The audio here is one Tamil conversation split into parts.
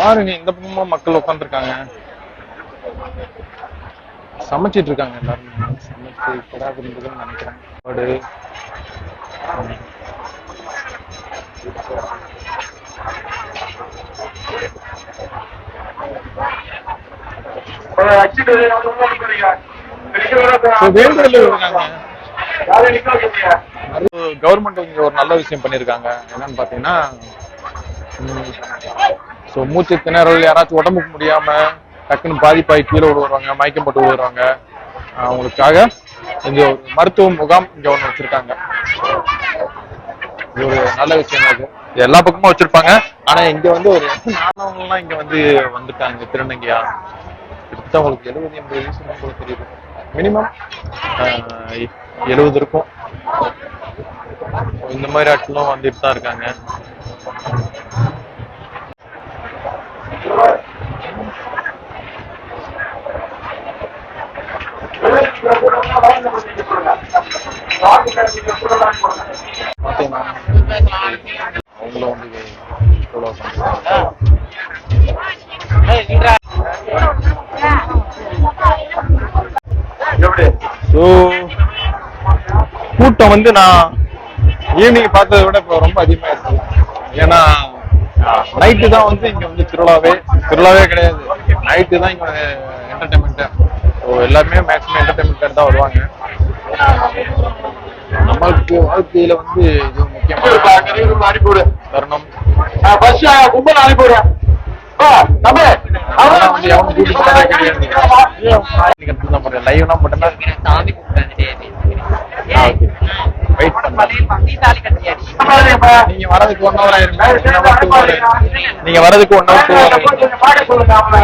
பாருங்க இந்த பக்கமா மக்கள் உட்காந்துருக்காங்க, சமைச்சிட்டு இருக்காங்க எல்லாருமே. சமைச்சு கிடா விருந்துன்னு நினைக்கிறேன். கவர்மெண்ட் இங்க ஒரு நல்ல விஷயம் பண்ணிருக்காங்க. என்னன்னு பாத்தீங்கன்னா, மூச்சு திணறல், யாராச்சும் உடம்புக்கு முடியாம டக்குன்னு பாதிப்பாய் கீழே விழுவாங்க, மயக்கம் போட்டு விழுவாங்க, அவங்களுக்காக இங்க ஒரு மருத்துவ முகாம் இங்க ஒண்ணு வச்சிருக்காங்க. இது ஒரு நல்ல விஷயம். அது எல்லா பக்கமும் வச்சிருப்பாங்க. ஆனா இங்க வந்து ஒரு நானவங்க எல்லாம் இங்க வந்துட்டாங்க. திருநங்கையா அவங்களுக்கு 70-80 வயசு தெரியுது. மினிமம் 70 இருக்கும். இந்த மாதிரி ஆட்களும் வந்துட்டு தான் இருக்காங்க. அவங்களும் வந்து கூட்டம் வந்து நான் ஈவினிங் பார்த்ததை விட இப்போ ரொம்ப அதிகமா இருக்கு. ஏன்னா நைட்டு தான் வந்து இங்க வந்து திருவிழாவே கிடையாது. நைட்டு தான் இங்க என்டர்டைன்மெண்ட். எல்லாருமே மேக்ஸிமம் என்டர்டைன்மெண்ட் தான் வருவாங்க. நம்மளுக்கு வாழ்க்கையில வந்து இது முக்கியமான தருணம். லைவ்னா மட்டும்தான் நீங்க வரதுக்கு 1 hour ஆயிருங்க. நீங்க வரதுக்கு 1 hour 2 hour.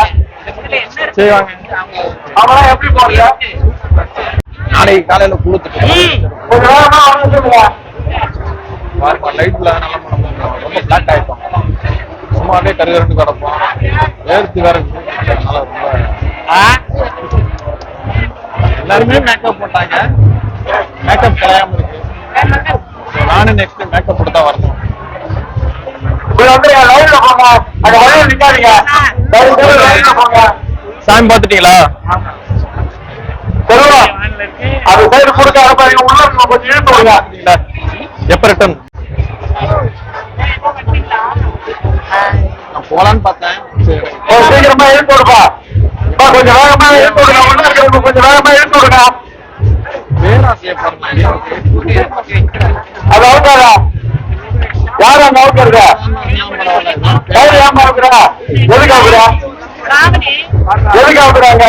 சரி வாங்க. நாளைக்கு காலையில குளுத்துட்டு லைட்ல ரொம்ப பிளாக் ஆயிட்டோம். சும்மாவே கருகரண்டு கிடப்போம். வேர்த்து வேற ரொம்ப எல்லாருமே மேக்கப் போட்டாங்க. மேக்கப் கலையாம இருக்கு. நானும் நெக்ஸ்ட் மேக்கப் போட்டு தான் வரணும். சாமி பாத்துட்டீங்களா? எப்ப ரிட்டர்ன் போலான்னு பார்த்தேன். சீக்கிரமா எழுந்து கொடுப்பா. கொஞ்சம் வேகமா எழுந்து கொடுங்க. கொஞ்சம் வேகமா எழுந்து கொடுங்க. அது அவுட்டாரா? யார் அங்க அவுட் இருக்க? ஏமா இருக்கிறா? எதுக்கு அவுக்குறா? எதுக்கு அவுக்குறாங்க?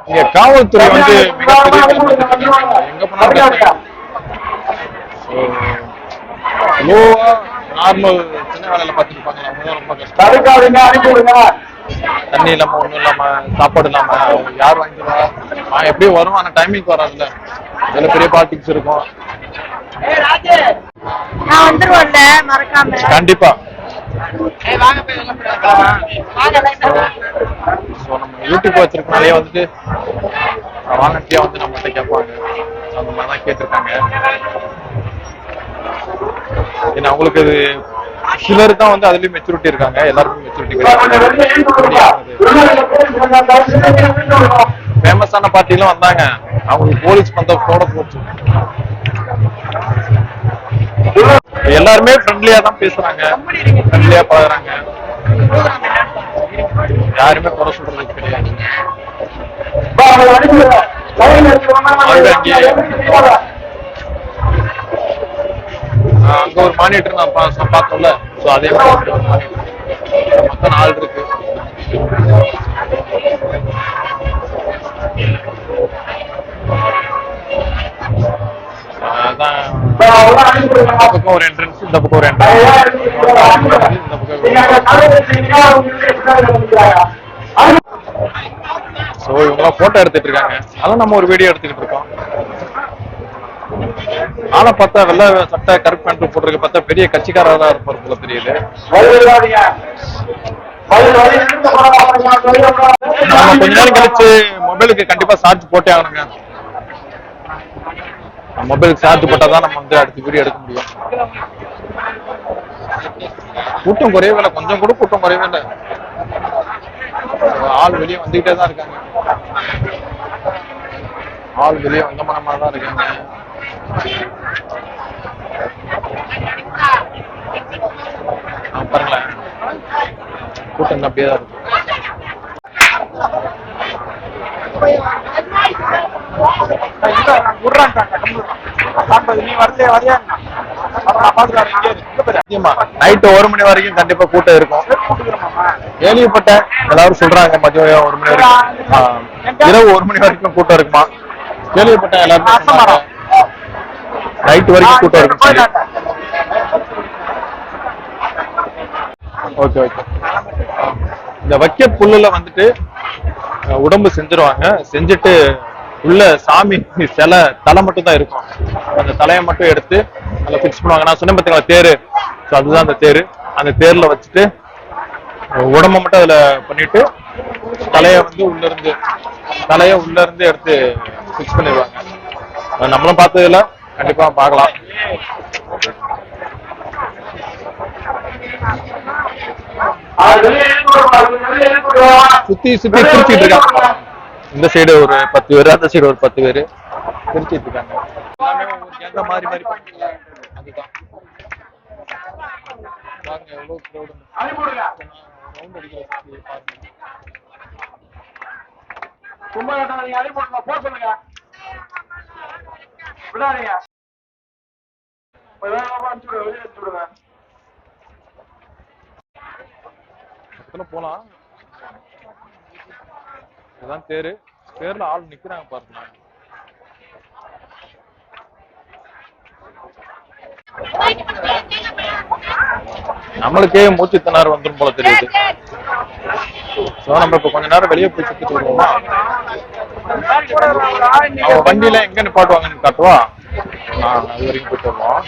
இங்க காவல்துறை வந்து எங்க போனாலும் நார்மல் சின்ன வேலையில பார்த்துருப்பாங்க. ரொம்ப கஷ்டம். தண்ணி இல்லாம ஒண்ணும் இல்லாம சாப்பாடு இல்லாம யார் வாங்கிடுவா? எப்படியும் வரும். ஆனா டைமிங் வராதுல்ல. இதுல பெரிய பாலிடிக்ஸ் இருக்கும். கண்டிப்பா நம்ம யூடியூப் வச்சிருக்கனாலே வந்துட்டு வாலண்டியா வந்து நம்மகிட்ட கேட்பாங்க. அந்த மாதிரிதான் கேட்டிருக்காங்க. ஏன்னா அவங்களுக்கு அது சிலர் தான் வந்து அதுலயும் மெச்சூரிட்டி இருக்காங்க. எல்லாருக்கும் மெச்சூரிட்டி கிடையாது. ஃபேமஸான பார்ட்டிலாம் வந்தாங்க. அவங்களுக்கு போலீஸ் பந்தோட போச்சு. எல்லாருமே ஃப்ரெண்ட்லியா தான் பேசுறாங்க, ஃப்ரெண்ட்லியா பழகுறாங்க. யாருமே குறை சொல்றது கிடையாது. அங்க ஒரு மானிட்டர் நான் பார்த்தோம்ல, அதே மாதிரி மொத்தம் 4 இருக்கு. பக்கம் ஒரு என்ட்ரன்ஸ், இந்த பக்கம் ஒரு என்ட்ரன்ஸ். இந்த பக்கம் சோ இவங்கெல்லாம் போட்டோ எடுத்துட்டு இருக்காங்க, அதான் நம்ம ஒரு வீடியோ எடுத்துக்கிட்டு இருக்கோம். ஆளை பார்த்தா வெள்ளை சட்டை கருப்பு பேண்ட் போட்டிருக்க பார்த்தா பெரிய கட்சிக்காரராக தான் இருப்பார் போல தெரியுது. நம்ம கொஞ்ச நேரம் கழிச்சு மொபைலுக்கு கண்டிப்பா சார்ஜ் போட்டே ஆகணுங்க. மொபைலுக்கு சார்ஜ் போட்டாதான் நம்ம வந்து அடுத்த வீடியோ எடுக்க முடியும். கூட்டம் குறையவே இல்லை, கொஞ்சம் கூட கூட்டம் குறையவே இல்லை. ஆள் வெளியே வந்துகிட்டே தான் இருக்காங்க, ஆள் வெளியே வந்த மனமா தான் இருக்காங்க. பாருங்களேன், கூட்டம் அப்படியே தான் இருக்கு. நைட்டு 1 மணி வரைக்கும் கண்டிப்பா கூட்டம் இருக்கும். கேள்விப்பட்டேன், எல்லாரும் சொல்றாங்க மதியம் 1 மணி வரைக்கும், இரவு 1 மணி வரைக்கும் கூட்டம் இருக்குமா. கேள்விப்பட்டேன், எல்லாருமே நைட் வரைக்கும் கூட்டம் இருக்கும். Okay okay. இந்த வைக்க புல்லுல வந்துட்டு உடம்பு செஞ்சிருவாங்க, செஞ்சுட்டு உள்ள சாமி சிலை தலை மட்டும் தான் இருக்கும். அந்த தலையை மட்டும் எடுத்து அதில் பிக்ஸ் பண்ணுவாங்க. நான் சொன்ன பார்த்தீங்களா தேரு, ஸோ அதுதான் அந்த தேரு. அந்த தேர்ல வச்சுட்டு உடம்ப மட்டும் அதுல பண்ணிட்டு தலையை வந்து உள்ள இருந்து எடுத்து பிக்ஸ் பண்ணிடுவாங்க. நம்மளும் பார்த்ததுல கண்டிப்பா பார்க்கலாம். சுத்தி சுத்தி பிரிச்சுட்டு இருக்காங்க. இந்த சைடு ஒரு 10 பேரு, அந்த சைடு ஒரு 10 பேரு பிரிச்சுட்டு இருக்காங்க. எல்லாமே ஒரு கேங்க மாறி மாறி பண்ணிக்கல. அதுதான் பாருங்க எவ்வளவு க்ரௌட். ரவுண்ட் அடிக்கிற பாருங்க. சும்மா நீங்க அடி போடுங்க, போ சொல்லுங்க, விடாதீங்க. போலாம். இதுதான் தேரு, தேர்ல ஆள் நிக்கிறாங்க பாருங்க. நம்மளுக்கே மூச்சு திணறு வந்துடும் போல தெரியுது. நம்ம இப்ப கொஞ்ச நேரம் வெளியே போய் சுத்திட்டு வருவோமா. வண்டியில எங்க நிப்பாட்டுவாங்கன்னு காட்டுவா, அது வரைக்கும் போயிட்டு வருவோம்.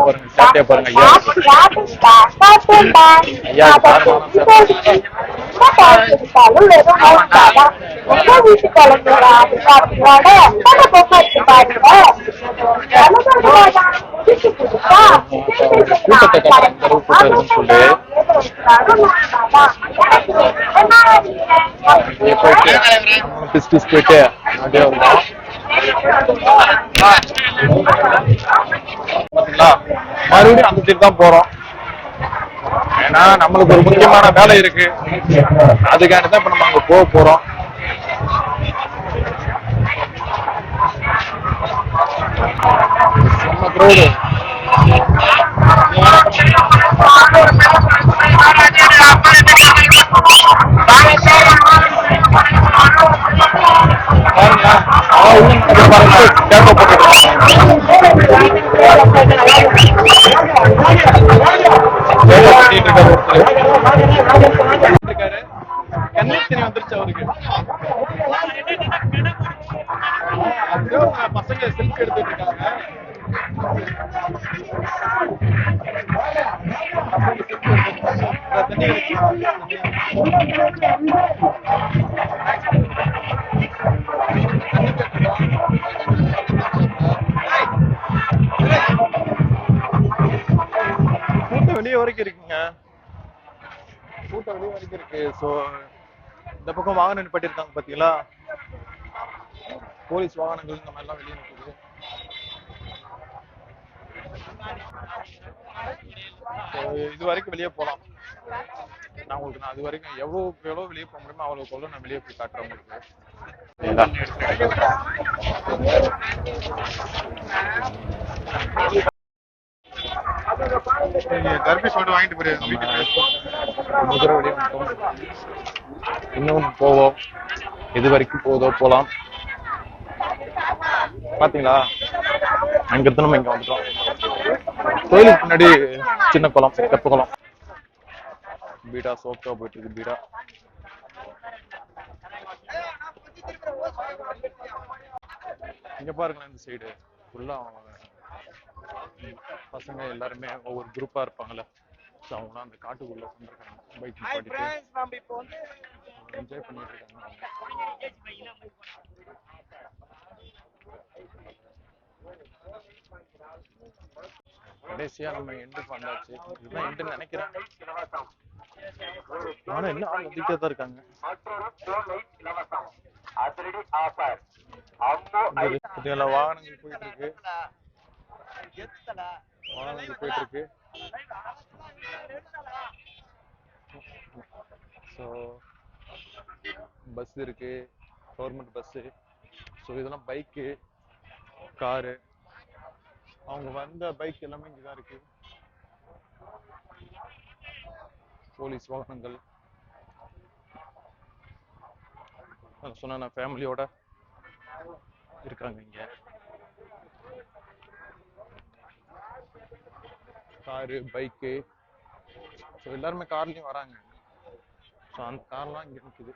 பாருங்க சாட்டியா பாருங்க ஐயா, கூட்டத்தை கூட்டம் இருக்குன்னு சொல்லி போயிட்டு அப்படியே வருவோம். பாத்தீங்களா, மறுபடியும் அந்த சைடு தான் போறோம். ஏன்னா நம்மளுக்கு ஒரு முக்கியமான வேலை இருக்கு, அதுக்காக இப்ப நம்ம அங்க போக போறோம். செம்ம க்ரௌடு. கண்ணீர் வந்துருச்சு அவருக்கு. பசங்க செல்ஃபி எடுத்துட்டு இருக்காங்க. கூட்டம் வெளியே வரைக்கும் இருக்குங்க, கூட்டம் வெளியே வரைக்கும் இருக்கு. சோ இந்த பக்கம் வாகனம் நிப்பாட்டிருக்காங்க பாத்தீங்களா, போலீஸ் வாகனங்கள் இந்த மாதிரி எல்லாம் வெளியே நிற்குது. இது வரைக்கும் வெளியே போலாம். நான் உங்களுக்கு அது வரைக்கும் எவ்வளவு வெளியே போக முடியுமோ அவ்வளவு நான் வெளியே போய் காட்டுறேன் உங்களுக்கு. கர்ப்பி சோடு வாங்கிட்டு போயிருக்கோம் வீட்டுக்கு. முதல் வெளியே இன்னும் போவோம், இது வரைக்கும் போதோ போலாம். பாத்தீங்களா அங்கிருந்து நம்ம இங்க வந்துட்டோம். கோயிலுக்கு பின்னாடி சின்ன குளம், தெப்ப குளம். பீடா சோக்கா போயிட்டு இருக்கு. பீடா இங்க பாருங்களேன், இந்த சைடு ஃபுல்லா பசங்க எல்லாருமே ஒவ்வொரு குரூப்பா இருப்பாங்கல்ல, அவங்க அந்த காட்டுக்குள்ள வந்துருக்காங்க. பைக் என்ஜாய் பண்ணிட்டு இருக்காங்க. கடைசியா நம்ம எண்டுக்கு வந்தாச்சு. இதுதான் எண்டுன்னு நினைக்கிறேன். ஆனா என்ன ஆள் வந்துட்டே தான் இருக்காங்க. வாகனங்கள் போயிட்டு இருக்கு. வாகனங்கள் போயிட்டு இருக்கு. ஸோ பஸ் இருக்கு, கவர்மெண்ட் பஸ். ஸோ இதெல்லாம் பைக்கு, காரு. அவங்க வந்த பைக் எல்லாமே இங்கதான் இருக்கு. போலீஸ் வாகனங்கள். சொன்ன ஃபேமிலியோட இருக்காங்க இங்க. Car, bike. ஸோ எல்லாருமே கார்லயும் வராங்க. ஸோ அந்த கார்லாம் இங்க நிக்குது.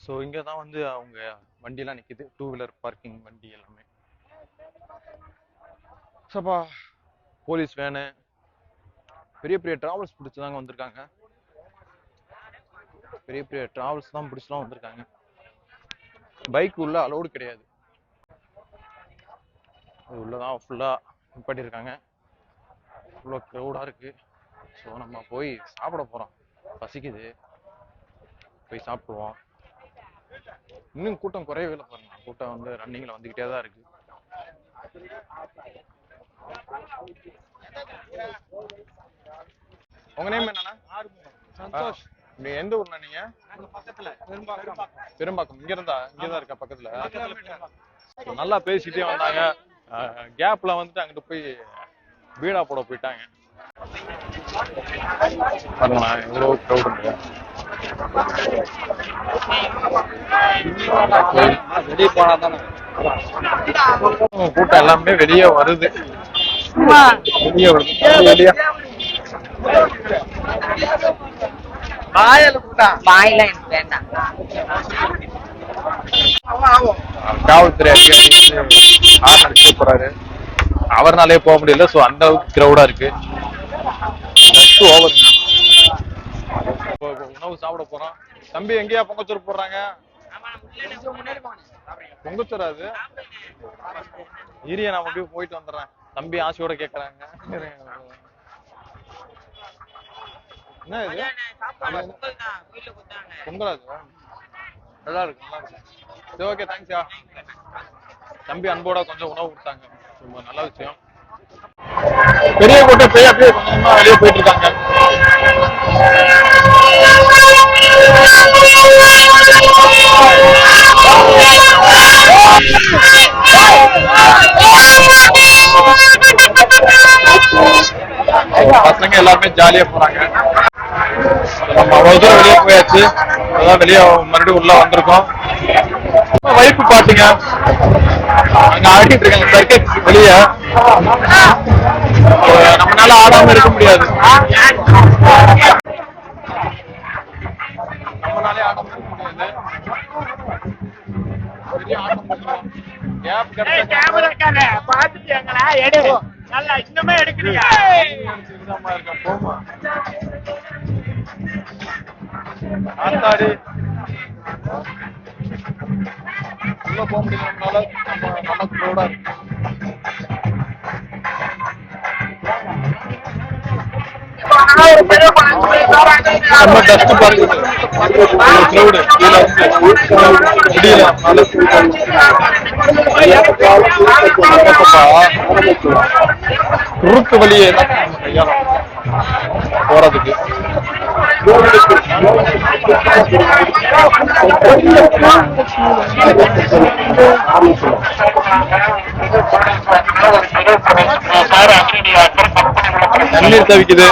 ஸோ இங்கே தான் வந்து அவங்க வண்டியெல்லாம் நிற்கிது. 2 வீலர் பார்க்கிங் வண்டி எல்லாமே. சப்பா போலீஸ் வேனு, பெரிய பெரிய டிராவல்ஸ் பிடிச்சி தாங்க வந்திருக்காங்க. பெரிய பெரிய டிராவல்ஸ் தான் பிடிச்சலாம் வந்திருக்காங்க. பைக் உள்ள அலோடு கிடையாது. உள்ளதான் ஃபுல்லாக நிப்பாட்டியிருக்காங்க. இவ்வளோ க்ரௌடாக இருக்கு. ஸோ நம்ம போய் சாப்பிட போகிறோம். பசிக்குது, போய் சாப்பிடுவோம். இன்னும் கூட்டம் குறையவே இல்லை பாருங்க. கூட்டம் வந்து ரன்னிங்ல வந்துகிட்டே தான் இருக்கு. உங்க நேம் என்னன்னா? சந்தோஷ். நீங்க எந்த ஊர்னா? நீங்க பக்கத்துல பெரும்பாக்கம். இங்க இருந்தா இங்கதான் இருக்கா பக்கத்துல. நல்லா பேசிட்டே வந்தாங்க. கேப்ல வந்துட்டு அங்கிட்டு போய் பீடா போட போயிட்டாங்க. பாருங்களா எவ்வளவு க்ரௌட் இருக்கு. கூட்டம் எல்லாமே வெளியே வருது. வெளியே வருது. வெளியே காவல்துறை அதிகாரி போறாரு. அவர்னாலே போக முடியல. சோ அந்த அளவுக்கு கிரௌடா இருக்கு. உணவு சாப்பிட போறோம். தம்பி எங்கேயா பொங்கச்சோறு போடுறாங்க? பொங்கச்சோறு அது இரியா. நான் அப்படியே போயிட்டு வந்துடுறேன். தம்பி ஆசையோட கேக்குறாங்க. என்ன இது? பொங்கல் அது நல்லா இருக்கு, நல்லா இருக்கு. சரி, ஓகே, தேங்க்ஸ்யா. தம்பி அன்போட கொஞ்சம் உணவு கொடுத்தாங்க. ரொம்ப நல்ல விஷயம். பெரிய கூட்டம் போய் அப்படியே கொஞ்சமா வெளியே போயிட்டு இருக்காங்க. பசங்க எல்லாருமே ஜாலியா போறாங்க. நம்ம அவ்வளவு தூரம் வெளியே போயாச்சு. அதான் வெளியே மறுபடியும் உள்ள வந்திருக்கோம். வைப்பு பாத்தீங்க, அங்க ஆடிட்டு இருக்காங்க சர்க்கஸ் வெளியே. நம்மளால ஆடாம இருக்க முடியாது. நம்மளாலே ஆடாம இருக்க முடியாது. பெரிய ஆட்டம் போடுறோம். கேப் கிடைச்சா பாத்துட்டீங்களா? எடு நல்லா இன்னுமே எடுக்கிறீங்க. போமா ஆத்தாடி உள்ள போக முடியலனால நம்ம க்ரௌடா இருக்கு. நம்ம டஸ்ட் பாருங்க. க்ரௌடு கீழே குறுக்கு வழியே போறதுக்கு. தண்ணீர் தவிக்குது.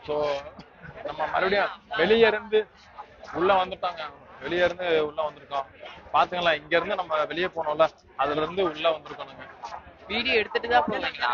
ஸோ நம்ம மறுபடியும் வெளியே இருந்து உள்ள வந்துட்டாங்க, வெளியே இருந்து உள்ள வந்திருக்கோம். பாத்துங்களா, இங்க இருந்து நம்ம வெளியே போனோம்ல, அதுல இருந்து உள்ள வந்திருக்கோம் நாங்க. வீடியோ எடுத்துட்டு தான் போவீங்களா?